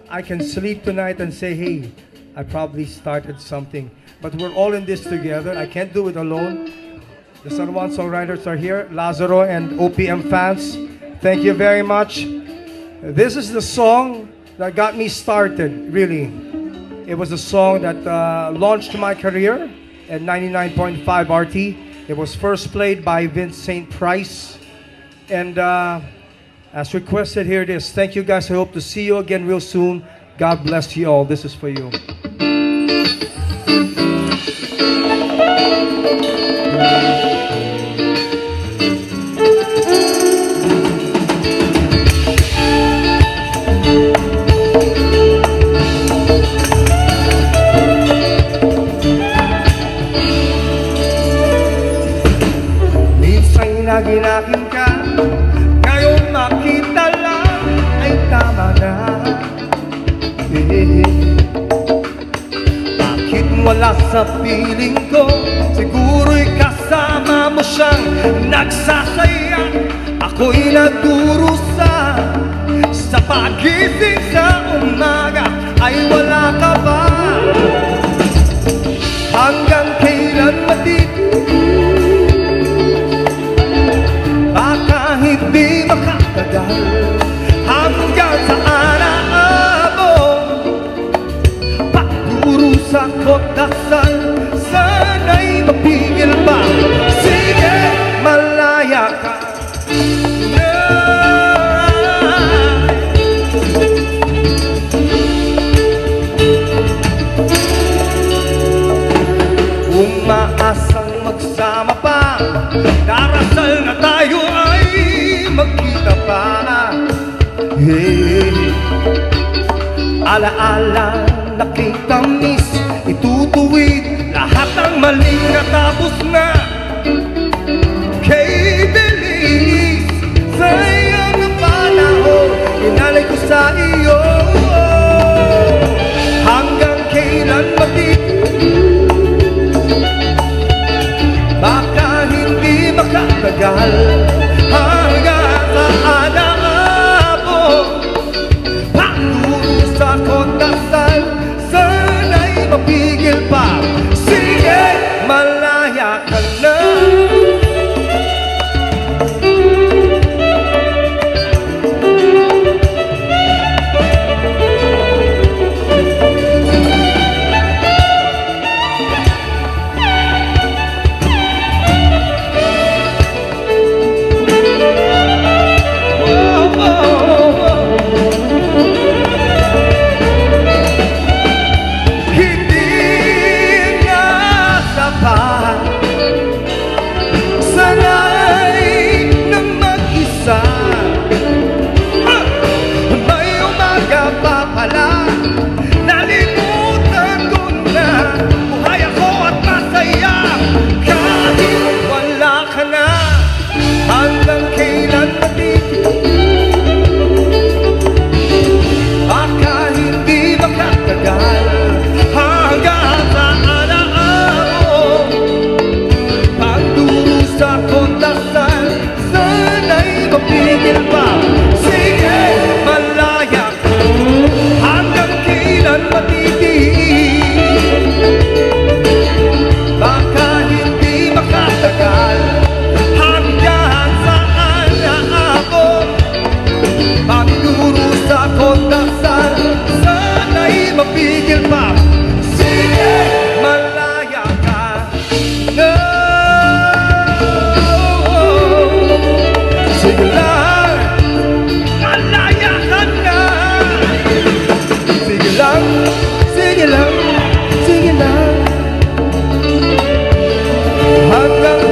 I can sleep tonight and say, hey, I probably started something. But we're all in this together. I can't do it alone. The San Juan songwriters are here. Lazaro and OPM fans, thank you very much. This is the song that got me started, really. It was a song that launched my career at 99.5 RT. It was first played by Vince St. Price. And as requested, here it is. Thank you guys. I hope to see you again real soon. God bless you all. This is for you. Minsan naginakin ka, ngayon makita lang ay tama na. Bakit wala sa piling ko? Siguro'y kasama mo siyang nagsasaya. Ako'y nagdurusa sa pagising sa umaga ay wala ka ba? Hanggang kailan matitigil? Baka hindi makatagal. Hanggang saan aabot? Pagdurusa ko't dasal, sana'y mapigil pa. Sige, malaya ka na. Umaasang magsama pa, darasal na tayo ay magkita pa. Hey, alaala na kitamis, itutuwid lahat ng maling natapos na. Kay bilis, sayang ang panahon, inalay ko sa iyo. Hanggang kailan matitigil? Baka hindi makatagal. Hanggang saan aabot? Pagdurusa ko't dasal, sana'y mapigil pa. Sige, malaya ka na. Sige lang, hanggang